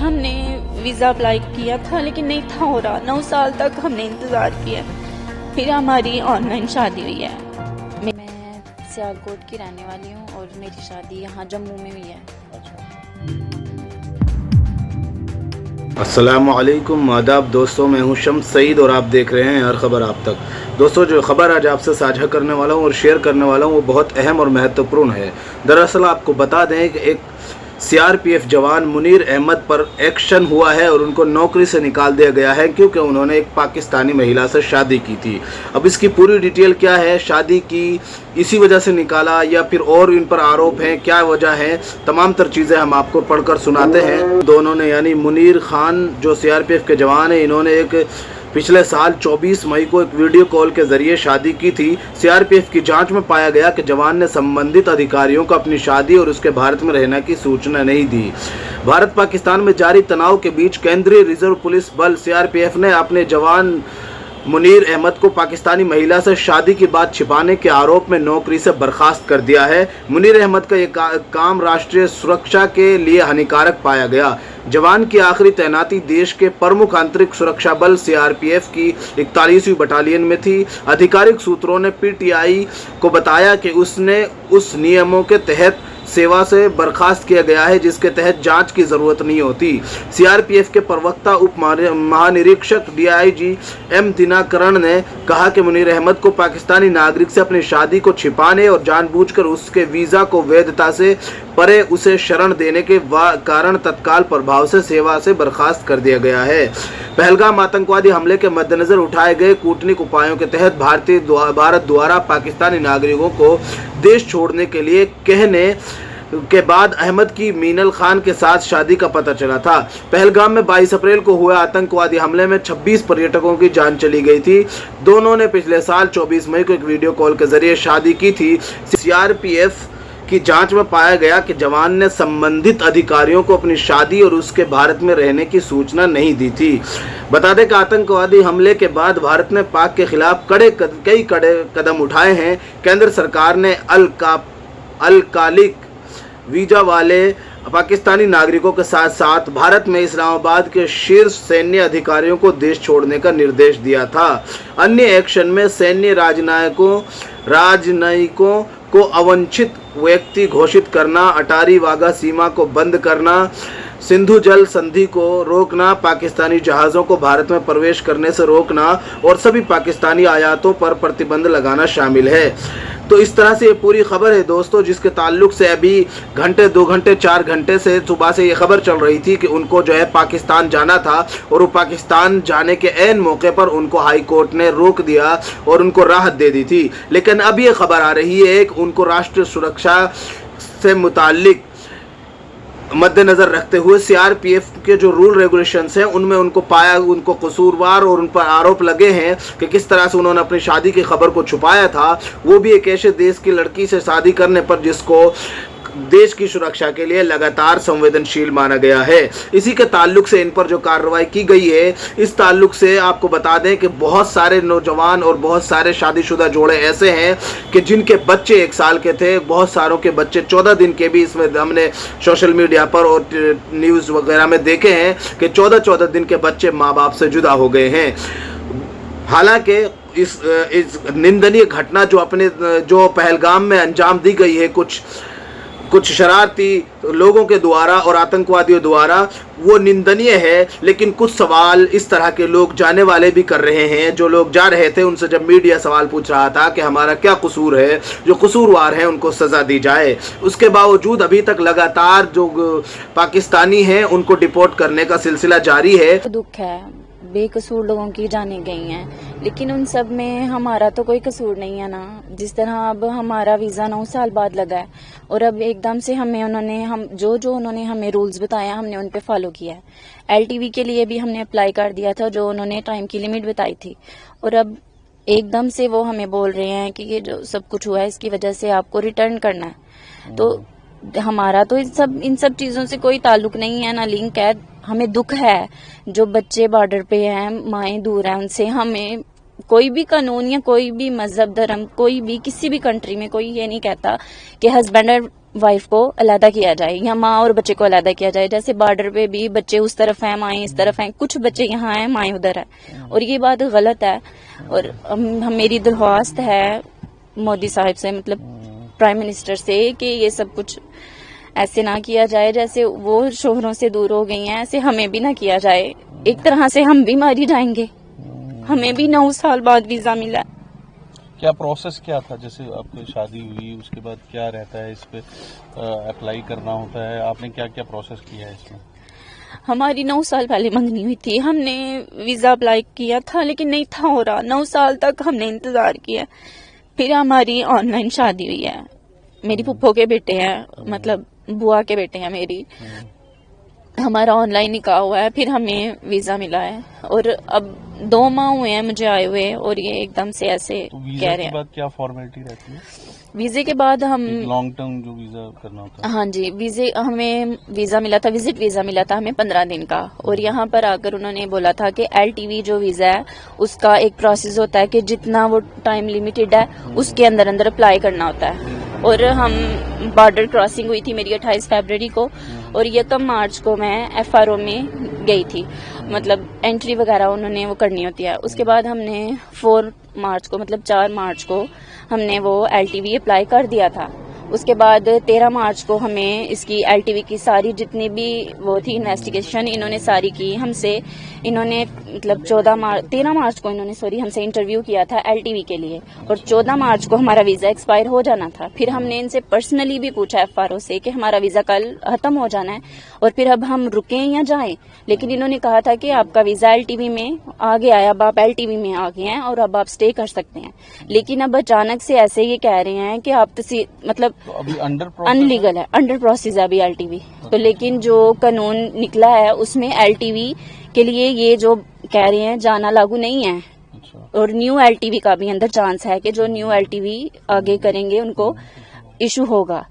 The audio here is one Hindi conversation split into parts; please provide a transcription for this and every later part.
हमने वीज़ा अप्लाई किया था लेकिन नहीं था हो रहा। 9 साल तक हमने इंतज़ार किया, फिर हमारी ऑनलाइन शादी हुई है। मैं सियालकोट की रहने वाली हूँ और मेरी शादी यहाँ जम्मू में हुई है। अस्सलामुअलैकुम, आदाब दोस्तों, मैं हूं शम्स सईद और आप देख रहे हैं हर खबर आप तक। दोस्तों, जो खबर आज आपसे साझा करने वाला हूं और शेयर करने वाला हूं वो बहुत अहम और महत्वपूर्ण है। दरअसल आपको बता दें कि एक सीआरपीएफ जवान मुनीर अहमद पर एक्शन हुआ है और उनको नौकरी से निकाल दिया गया है क्योंकि उन्होंने एक पाकिस्तानी महिला से शादी की थी। अब इसकी पूरी डिटेल क्या है, शादी की इसी वजह से निकाला या फिर और इन पर आरोप हैं, क्या वजह है, तमाम तर चीज़ें हम आपको पढ़कर सुनाते हैं। दोनों ने यानी मुनीर खान जो सीआरपीएफ के जवान हैं, इन्होंने एक पिछले साल 24 मई को एक वीडियो कॉल के जरिए शादी की थी। सीआरपीएफ की जांच में पाया गया कि जवान ने संबंधित अधिकारियों को अपनी शादी और उसके भारत में रहने की सूचना नहीं दी। भारत पाकिस्तान में जारी तनाव के बीच केंद्रीय रिजर्व पुलिस बल सीआरपीएफ ने अपने जवान मुनीर अहमद को पाकिस्तानी महिला से शादी की बात छिपाने के आरोप में नौकरी से बर्खास्त कर दिया है। मुनीर अहमद का ये काम राष्ट्रीय सुरक्षा के लिए हानिकारक पाया गया। जवान की आखिरी तैनाती देश के प्रमुख आंतरिक सुरक्षा बल सीआरपीएफ की 41वीं बटालियन में थी। आधिकारिक सूत्रों ने पीटीआई को बताया कि उसने उस नियमों के तहत सेवा से बर्खास्त किया गया है जिसके तहत जांच की जरूरत नहीं होती। सीआरपीएफ के प्रवक्ता उप महानिरीक्षक डीआईजी एम दिनाकरण ने कहा कि मुनीर अहमद को पाकिस्तानी नागरिक से अपनी शादी को छिपाने और जानबूझकर उसके वीजा को वैधता से परे उसे शरण देने के कारण तत्काल प्रभाव से सेवा से बर्खास्त कर दिया गया है। पहलगाम आतंकवादी हमले के मद्देनजर उठाए गए कूटनीतिक उपायों के तहत भारत द्वारा पाकिस्तानी नागरिकों को देश छोड़ने के लिए कहने के बाद अहमद की मीनल खान के साथ शादी का पता चला था। पहलगाम में 22 अप्रैल को हुए आतंकवादी हमले में 26 पर्यटकों की जान चली गई थी। दोनों ने पिछले साल 24 मई को एक वीडियो कॉल के जरिए शादी की थी। सीआरपीएफ की जांच में पाया गया कि जवान ने संबंधित अधिकारियों को अपनी शादी और उसके भारत में रहने की सूचना नहीं दी थी। बता दें कि आतंकवादी हमले के बाद भारत ने पाक के खिलाफ कई कदम उठाए हैं। केंद्र सरकार ने अल्पकालिक वीजा वाले पाकिस्तानी नागरिकों के साथ साथ भारत में इस्लामाबाद के शीर्ष सैन्य अधिकारियों को देश छोड़ने का निर्देश दिया था। अन्य एक्शन में सैन्य राजनयिकों को अवांछित व्यक्ति घोषित करना, अटारी वाघा सीमा को बंद करना, सिंधु जल संधि को रोकना, पाकिस्तानी जहाज़ों को भारत में प्रवेश करने से रोकना और सभी पाकिस्तानी आयातों पर प्रतिबंध लगाना शामिल है। तो इस तरह से ये पूरी खबर है दोस्तों, जिसके ताल्लुक से अभी घंटे 2 घंटे 4 घंटे से सुबह से ये खबर चल रही थी कि उनको जो है पाकिस्तान जाना था और वो पाकिस्तान जाने के ऐन मौके पर उनको हाई कोर्ट ने रोक दिया और उनको राहत दे दी थी। लेकिन अब ये खबर आ रही है कि उनको राष्ट्रीय सुरक्षा से मुताल्लिक मद्देनजर रखते हुए सीआरपीएफ के जो रूल रेगुलेशंस हैं उनमें उनको कसूरवार और उन पर आरोप लगे हैं कि किस तरह से उन्होंने अपनी शादी की खबर को छुपाया था, वो भी एक ऐसे देश की लड़की से शादी करने पर जिसको देश की सुरक्षा के लिए लगातार संवेदनशील माना गया है। इसी के ताल्लुक से इन पर जो कार्रवाई की गई है, इस ताल्लुक से आपको बता दें कि बहुत सारे नौजवान और बहुत सारे शादीशुदा जोड़े ऐसे हैं कि जिनके बच्चे 1 साल के थे, बहुत सारों के बच्चे 14 दिन के भी इसमें हमने सोशल मीडिया पर और न्यूज़ वगैरह में देखे हैं कि 14 दिन के बच्चे माँ बाप से जुदा हो गए हैं। हालांकि इस निंदनीय घटना जो पहलगाम में अंजाम दी गई है कुछ शरारती लोगों के द्वारा और आतंकवादियों द्वारा, वो निंदनीय है। लेकिन कुछ सवाल इस तरह के लोग जाने वाले भी कर रहे हैं। जो लोग जा रहे थे उनसे जब मीडिया सवाल पूछ रहा था कि हमारा क्या कसूर है, जो कसूरवार हैं उनको सज़ा दी जाए, उसके बावजूद अभी तक लगातार जो पाकिस्तानी हैं उनको डिपोर्ट करने का सिलसिला जारी है। दुख है, बेकसूर लोगों की जाने गई हैं, लेकिन उन सब में हमारा तो कोई कसूर नहीं है ना। जिस तरह अब हमारा वीज़ा 9 साल बाद लगा है और अब एकदम से उन्होंने हमें रूल्स बताया, हमने उन पे फॉलो किया है। एलटीवी के लिए भी हमने अप्लाई कर दिया था, जो उन्होंने टाइम की लिमिट बताई थी, और अब एकदम से वो हमें बोल रहे हैं कि ये जो सब कुछ हुआ है इसकी वजह से आपको रिटर्न करना है। तो हमारा तो इन सब चीज़ों से कोई ताल्लुक नहीं है, ना लिंक है। हमें दुख है जो बच्चे बॉर्डर पे हैं, माएँ दूर हैं उनसे। हमें कोई भी कानून या कोई भी मजहब धर्म, कोई भी किसी भी कंट्री में कोई ये नहीं कहता कि हस्बैंड वाइफ को अलहदा किया जाए या माँ और बच्चे को अलहदा किया जाए। जैसे बॉर्डर पे भी बच्चे उस तरफ हैं, माएँ इस तरफ हैं, कुछ बच्चे यहाँ हैं, माएँ उधर है, और ये बात गलत है। और मेरी दरख्वास्त है मोदी साहब से, मतलब प्राइम मिनिस्टर से, कि ये सब कुछ ऐसे ना किया जाए। जैसे वो शोहरों से दूर हो गई हैं, ऐसे हमें भी ना किया जाए। एक तरह से हम भी मारी जाएंगे। हमें भी 9 साल बाद वीजा मिला। क्या प्रोसेस क्या था? जैसे आपकी शादी हुई उसके बाद क्या रहता है, इस पे अप्लाई करना होता है, आपने क्या क्या प्रोसेस किया है इसमें? हमारी 9 साल पहले मंगनी हुई थी, हमने वीजा अप्लाई किया था लेकिन नहीं था हो रहा। 9 साल तक हमने इंतजार किया। फिर हमारी ऑनलाइन शादी हुई है। मेरी फुप्पो के बेटे हैं, मतलब बुआ के बेटे हैं मेरी। हमारा ऑनलाइन निकाह हुआ है, फिर हमें वीजा मिला है, और अब 2 माह हुए हैं मुझे आए हुए, और ये एकदम से ऐसे तो कह वीजा रहे के हैं। बाद क्या फॉर्मेलिटी रहती है? वीजे के बाद हम लॉन्ग टर्म जो वीजा करना होता है। हाँ जी, हमें वीजा मिला था, विजिट वीजा मिला था हमें 15 दिन का। और यहाँ पर आकर उन्होंने बोला था कि LTV जो वीजा है उसका एक प्रोसेस होता है कि जितना वो टाइम लिमिटेड है उसके अंदर अंदर अप्लाई करना होता है। और हम बॉर्डर क्रॉसिंग हुई थी मेरी 28 फरवरी को, और 1 मार्च को मैं FRO में गई थी, मतलब एंट्री वगैरह उन्होंने वो करनी होती है। उसके बाद हमने 4 मार्च को, मतलब 4 मार्च को हमने वो LTV अप्लाई कर दिया था। उसके बाद 13 मार्च को हमें इसकी LTV की सारी जितनी भी वो थी इन्वेस्टिगेशन इन्होंने सारी की हमसे। इन्होंने मतलब 13 मार्च को इन्होंने हमसे इंटरव्यू किया था LTV के लिए, और 14 मार्च को हमारा वीजा एक्सपायर हो जाना था। फिर हमने इनसे पर्सनली भी पूछा FRO से कि हमारा वीजा कल खत्म हो जाना है और फिर अब हम रुकें या जाएं, लेकिन इन्होंने कहा था कि आपका वीजा LTV में आ गया है, अब आप LTV में आ गए हैं और अब आप स्टे कर सकते हैं। लेकिन अब अचानक से ऐसे ये कह रहे हैं कि आप मतलब तो अभी अनलीगल है, अंडर प्रोसेस है अभी LTV। तो लेकिन जो कानून निकला है उसमें LTV के लिए ये जो कह रहे हैं जाना लागू नहीं है। अच्छा। और न्यू LTV का भी अंदर चांस है कि जो न्यू LTV आगे करेंगे उनको इशू होगा।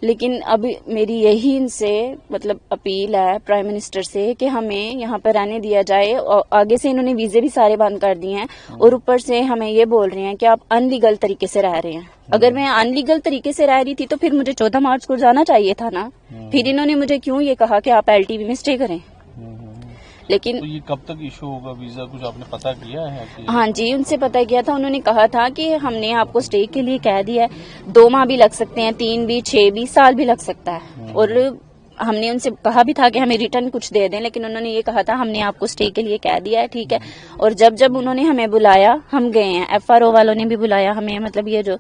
लेकिन अब मेरी यही इनसे मतलब अपील है प्राइम मिनिस्टर से कि हमें यहाँ पर रहने दिया जाए। और आगे से इन्होंने वीजे भी सारे बंद कर दिए हैं, और ऊपर से हमें ये बोल रहे हैं कि आप अनलीगल तरीके से रह रहे हैं। अगर मैं अनलीगल तरीके से रह रही थी तो फिर मुझे 14 मार्च को जाना चाहिए था ना। फिर इन्होंने मुझे क्यों ये कहा कि आप LTV में स्टे करें। लेकिन तो ये कब तक इशू होगा वीजा, कुछ आपने पता किया है? हाँ जी, उनसे पता किया था। उन्होंने कहा था कि हमने आपको स्टे के लिए कह दिया है, 2 माह भी लग सकते हैं, 3 भी, 6 भी, साल भी लग सकता है। और हमने उनसे कहा भी था कि हमें रिटर्न कुछ दे दें, लेकिन उन्होंने ये कहा था हमने आपको स्टे के लिए कह दिया है, ठीक है। और जब जब उन्होंने हमें बुलाया हम गए हैं। FRO वालों ने भी बुलाया हमें, मतलब ये जो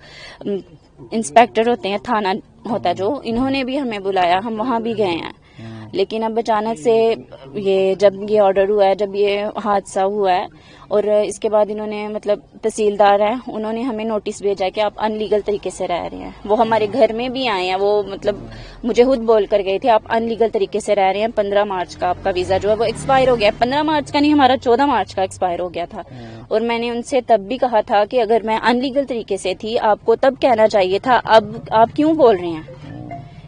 इंस्पेक्टर होते हैं, थाना होता है जो, इन्होंने भी हमें बुलाया, हम वहाँ भी गए हैं। लेकिन अब अचानक से ये जब ये ऑर्डर हुआ है, जब ये हादसा हुआ है, और इसके बाद इन्होंने मतलब तहसीलदार हैं, उन्होंने हमें नोटिस भेजा है कि आप अनलीगल तरीके से रह रहे हैं। वो हमारे घर में भी आए हैं, वो मतलब मुझे खुद बोल कर गए थे आप अनलीगल तरीके से रह रहे हैं। 15 मार्च का आपका वीजा जो है वो एक्सपायर हो गया। 15 मार्च का नहीं, हमारा 14 मार्च का एक्सपायर हो गया था। और मैंने उनसे तब भी कहा था कि अगर मैं अनलीगल तरीके से थी आपको तब कहना चाहिए था, अब आप क्यों बोल रहे हैं?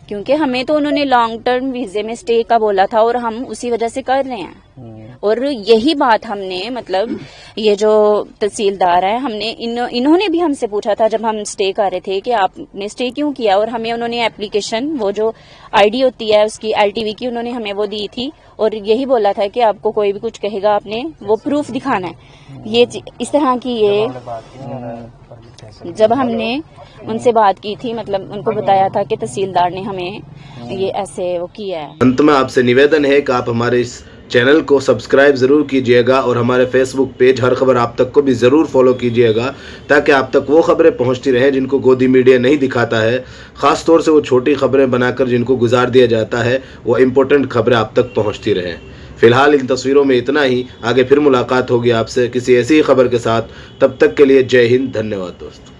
क्योंकि हमें तो उन्होंने लॉन्ग टर्म वीजे में स्टे का बोला था और हम उसी वजह से कर रहे हैं। और यही बात हमने मतलब ये जो तहसीलदार है, हमने इन्होंने भी हमसे पूछा था जब हम स्टे कर रहे थे कि आपने स्टे क्यों किया, और हमें उन्होंने एप्लीकेशन, वो जो ID होती है उसकी LTV की, उन्होंने हमें वो दी थी, और यही बोला था कि आपको कोई भी कुछ कहेगा आपने वो प्रूफ दिखाना है। ये इस तरह की ये जब हमने उनसे बात की थी, मतलब उनको बताया था कि तहसीलदार ने हमें ये ऐसे वो किया है। अंत में आपसे निवेदन है कि आप हमारे इस चैनल को सब्सक्राइब ज़रूर कीजिएगा और हमारे फेसबुक पेज हर खबर आप तक को भी ज़रूर फॉलो कीजिएगा, ताकि आप तक वो खबरें पहुंचती रहें जिनको गोदी मीडिया नहीं दिखाता है। ख़ास तौर से वो छोटी खबरें बनाकर जिनको गुजार दिया जाता है, वो इम्पोर्टेंट खबरें आप तक पहुंचती रहें। फिलहाल इन तस्वीरों में इतना ही। आगे फिर मुलाकात होगी आपसे किसी ऐसी ही खबर के साथ। तब तक के लिए जय हिंद, धन्यवाद दोस्तों।